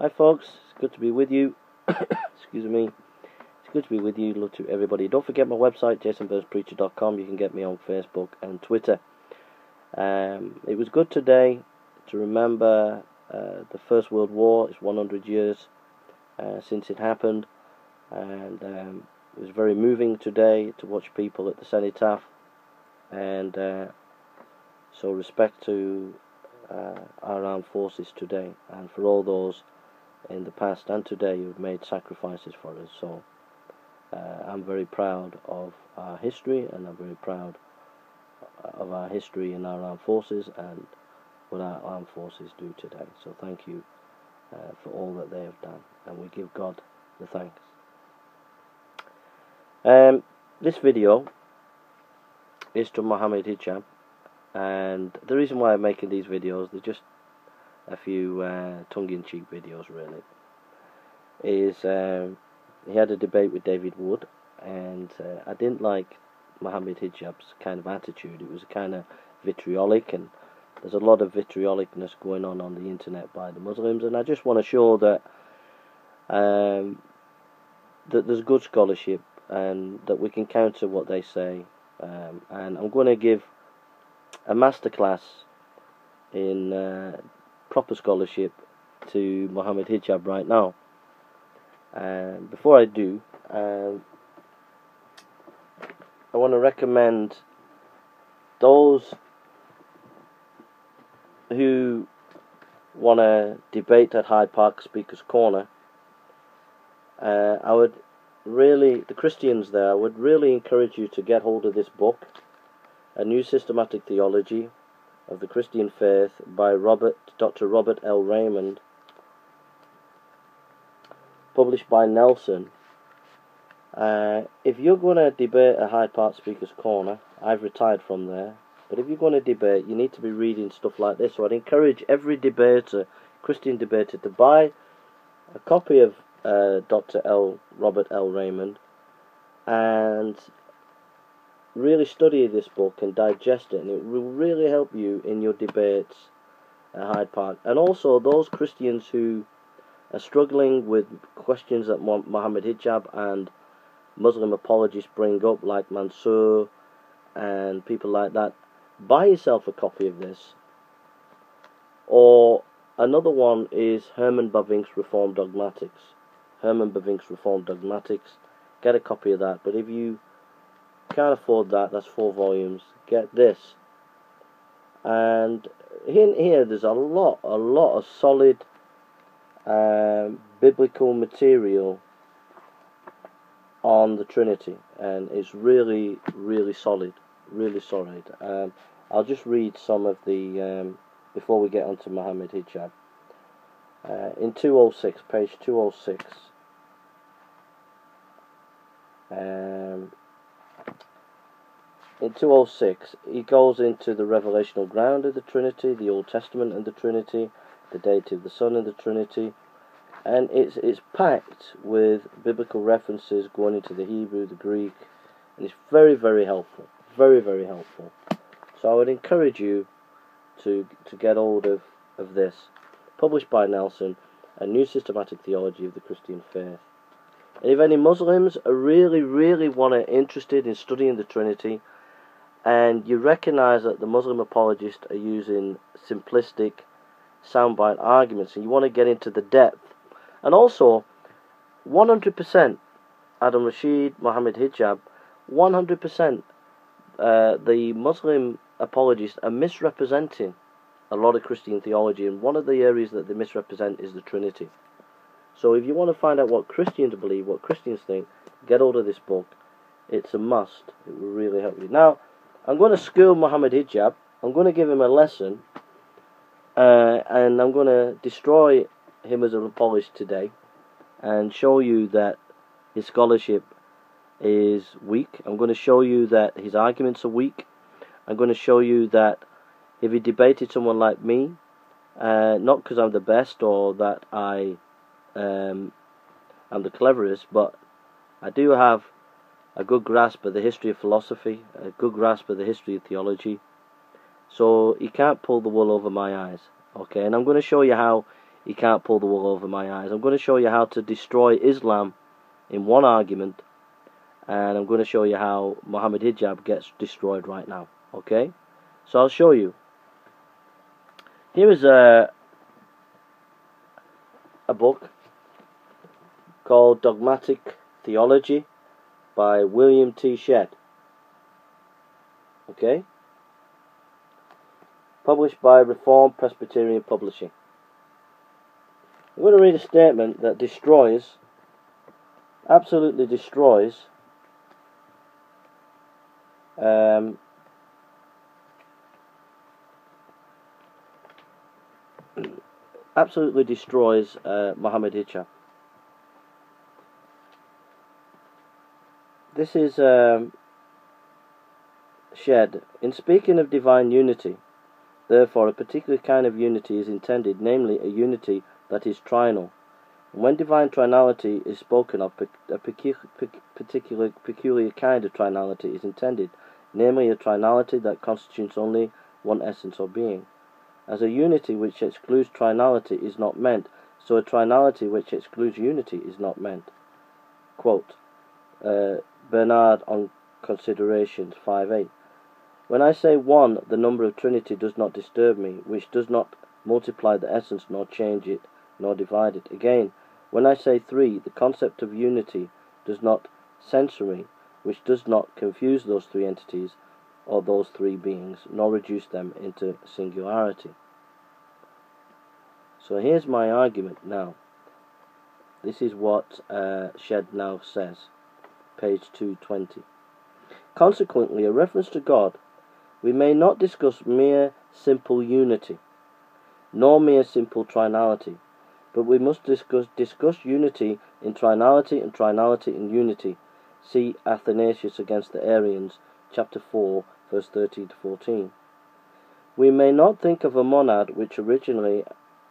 Hi folks, it's good to be with you. Excuse me. It's good to be with you. Love to everybody. Don't forget my website, jasonburstpreacher.com. You can get me on Facebook and Twitter. It was good today to remember the First World War. It's 100 years since it happened, and it was very moving today to watch people at the cenotaph. And so respect to our armed forces today, and for all those in the past and today who have made sacrifices for us. So I'm very proud of our history, and I'm very proud of our history in our armed forces and what our armed forces do today. So thank you for all that they have done, and we give God the thanks. This video is to Mohammed Hijab, and the reason why I'm making these videos, they're just a few tongue-in-cheek videos really, is he had a debate with David Wood, and I didn't like Mohammed Hijab's kind of attitude. It was kind of vitriolic, and there's a lot of vitriolicness going on the internet by the Muslims, and I just want to show that that there's good scholarship and that we can counter what they say, and I'm going to give a masterclass in proper scholarship to Mohammed Hijab right now. Before I do, I want to recommend those who want to debate at Hyde Park Speaker's Corner. The Christians there, I would really encourage you to get hold of this book, A New Systematic Theology of the Christian Faith by Dr. Robert L. Raymond, published by Nelson. If you're going to debate at Hyde Park Speaker's Corner, I've retired from there, but if you're going to debate, you need to be reading stuff like this. So I'd encourage every debater, Christian debater, to buy a copy of Robert L. Raymond and really study this book and digest it, and it will really help you in your debates at Hyde Park. And also those Christians who are struggling with questions that Mohammed Hijab and Muslim apologists bring up, like Mansour and people like that, buy yourself a copy of this. Or another one is Herman Bavinck's Reformed Dogmatics. Herman Bavinck's Reformed Dogmatics. Get a copy of that. But if you can't afford that, that's 4 volumes. Get this. And in here there's a lot of solid biblical material on the Trinity, and it's really solid, I'll just read some of the before we get onto Mohammed Hijab. In 206, page 206, in 206, he goes into the revelational ground of the Trinity, the Old Testament and the Trinity, the deity of the Son and the Trinity, and it's packed with biblical references going into the Hebrew, the Greek, and it's very helpful, very helpful. So I would encourage you to get hold of this, published by Nelson, A New Systematic Theology of the Christian Faith. And if any Muslims are really interested in studying the Trinity, and you recognize that the Muslim apologists are using simplistic soundbite arguments, and you want to get into the depth, and also 100% Adam Rashid, Mohammed Hijab, 100% the Muslim apologists are misrepresenting a lot of Christian theology, and one of the areas that they misrepresent is the Trinity. So if you want to find out what Christians believe, what Christians think, get hold of this book. It's a must. It will really help you. Now, I'm going to school Mohammed Hijab. I'm going to give him a lesson, and I'm going to destroy him as an apologist today, and show you that his scholarship is weak. I'm going to show you that his arguments are weak. I'm going to show you that if he debated someone like me, not because I'm the best or that I'm the cleverest, but I do have a good grasp of the history of philosophy, a good grasp of the history of theology, so he can't pull the wool over my eyes. Okay, and I'm going to show you how you can't pull the wool over my eyes. I'm going to show you how to destroy Islam in one argument, and I'm going to show you how Mohammed Hijab gets destroyed right now. Okay? So I'll show you. Here is a book called Dogmatic Theology by William T. Shedd. Okay? Published by Reformed Presbyterian Publishing. I'm going to read a statement that destroys, absolutely destroys, Mohammed Hijab. This is Shedd. In speaking of divine unity, therefore, a particular kind of unity is intended, namely a unity that is trinal. And when divine trinality is spoken of, a peculiar kind of trinality is intended, namely a trinality that constitutes only one essence or being. As a unity which excludes trinality is not meant, so a trinality which excludes unity is not meant. Quote, Bernard on Considerations 5.8. When I say one, the number of Trinity does not disturb me, which does not multiply the essence, nor change it, nor divide it. Again, when I say three, the concept of unity does not censor me, which does not confuse those three entities, or those three beings, nor reduce them into singularity. So here's my argument now. This is what Shedd now says, page 220. Consequently, a reference to God, we may not discuss mere simple unity, nor mere simple trinality, but we must discuss unity in trinality and trinality in unity. See Athanasius against the Arians, chapter 4, verse 13 to 14. We may not think of a monad which originally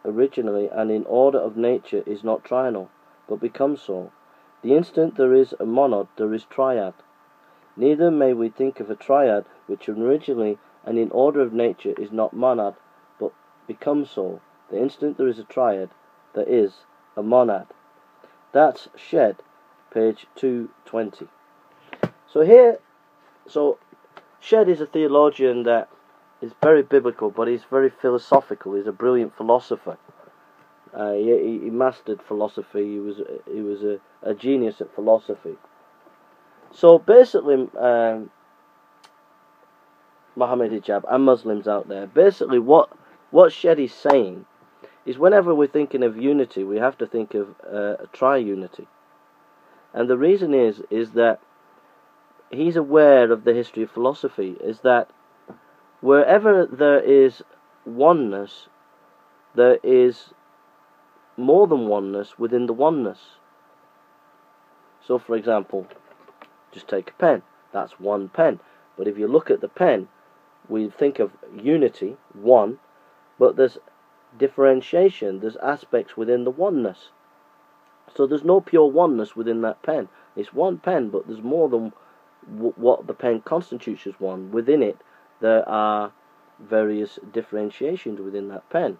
and in order of nature is not trinal, but becomes so. The instant there is a monad, there is triad. Neither may we think of a triad which originally and in order of nature is not monad, but becomes so. The instant there is a triad, there is a monad. That's Shedd, page 220. So Shedd is a theologian that is very biblical, but he's very philosophical. He's a brilliant philosopher. He mastered philosophy. He was a genius at philosophy. So basically, Mohammed Hijab and Muslims out there, basically what Shedd is saying is whenever we're thinking of unity, we have to think of a tri-unity. And the reason is that he's aware of the history of philosophy, is that wherever there is oneness, there is more than oneness within the oneness. So for example, just take a pen. That's one pen. But if you look at the pen, we think of unity, one, but there's differentiation, there's aspects within the oneness. So there's no pure oneness within that pen. It's one pen, but there's more than what the pen constitutes as one. Within it, there are various differentiations within that pen.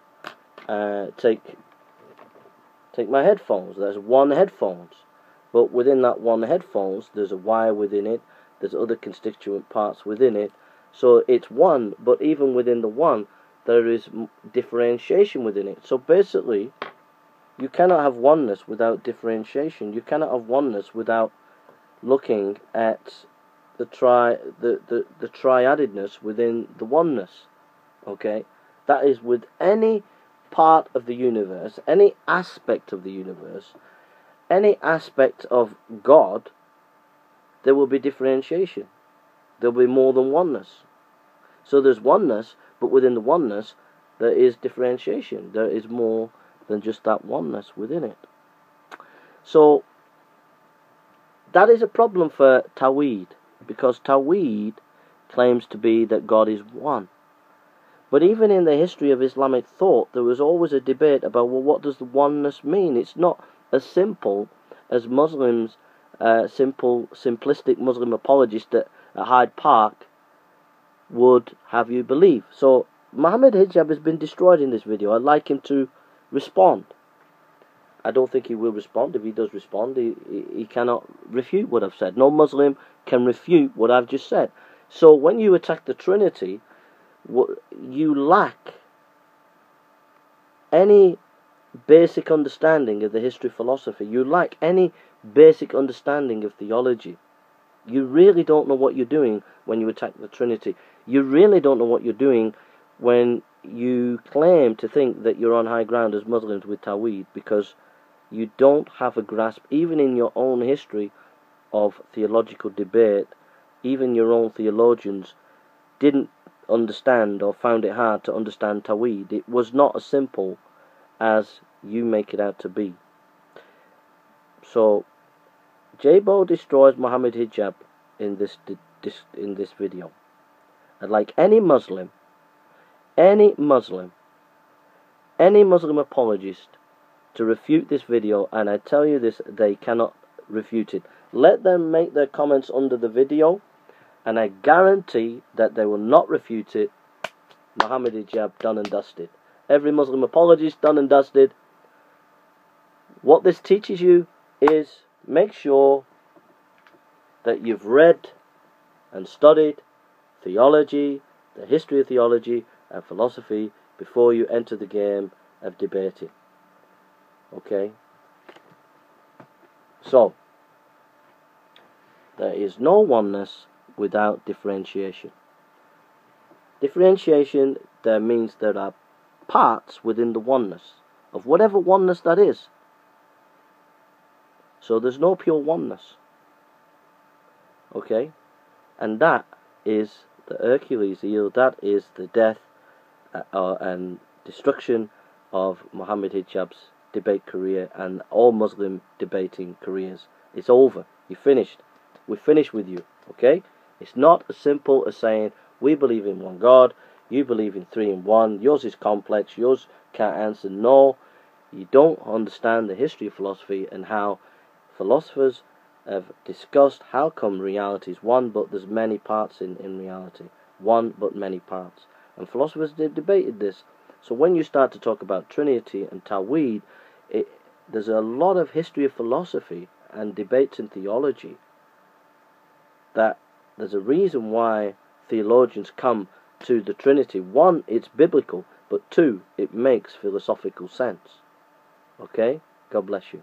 Take my headphones. There's one headphones. But within that one headphones, there's a wire within it, there's other constituent parts within it. So it's one, but even within the one, there is differentiation within it. So basically, you cannot have oneness without differentiation. You cannot have oneness without looking at the triadedness within the oneness. Okay? That is with any part of the universe, any aspect of the universe, any aspect of God, there will be differentiation. There will be more than oneness. So there's oneness, but within the oneness, there is differentiation. There is more than just that oneness within it. So that is a problem for Tawhid, because Tawhid claims to be that God is one. But even in the history of Islamic thought, there was always a debate about, well, what does the oneness mean? It's not as simple as Muslims, simplistic Muslim apologists at Hyde Park would have you believe. So Mohammed Hijab has been destroyed in this video. I'd like him to respond. I don't think he will respond. If he does respond, he cannot refute what I've said. No Muslim can refute what I've just said. So when you attack the Trinity, you lack any basic understanding of the history of philosophy. You lack any basic understanding of theology. You really don't know what you're doing when you attack the Trinity. You really don't know what you're doing when you claim to think that you're on high ground as Muslims with Tawhid, because you don't have a grasp, even in your own history of theological debate. Even your own theologians didn't understand, or found it hard to understand, Tawhid. It was not as simple as you make it out to be. So Jaybo destroys Mohammed Hijab in this video. And like any Muslim apologist to refute this video, and I tell you this, they cannot refute it. Let them make their comments under the video, and I guarantee that they will not refute it. Mohammed Hijab, done and dusted. Every Muslim apologist, done and dusted. What this teaches you is, make sure that you've read and studied theology, the history of theology and philosophy before you enter the game of debating. Okay? So, there is no oneness without differentiation. Differentiation there means there are parts within the oneness, of whatever oneness that is. So there's no pure oneness. Okay? And that is the Hercules heel, that is the death and destruction of Mohammed Hijab's debate career and all Muslim debating careers. It's over. You finished. We're finished with you. Okay? It's not as simple as saying, we believe in one God, you believe in 3 in 1, yours is complex, yours can't answer. No, you don't understand the history of philosophy and how philosophers have discussed how come reality is one, but there's many parts in reality. One, but many parts. And philosophers debated this. So when you start to talk about Trinity and Tawhid, there's a lot of history of philosophy and debates in theology that there's a reason why theologians come to the Trinity. One, it's biblical, but two, it makes philosophical sense. Okay? God bless you.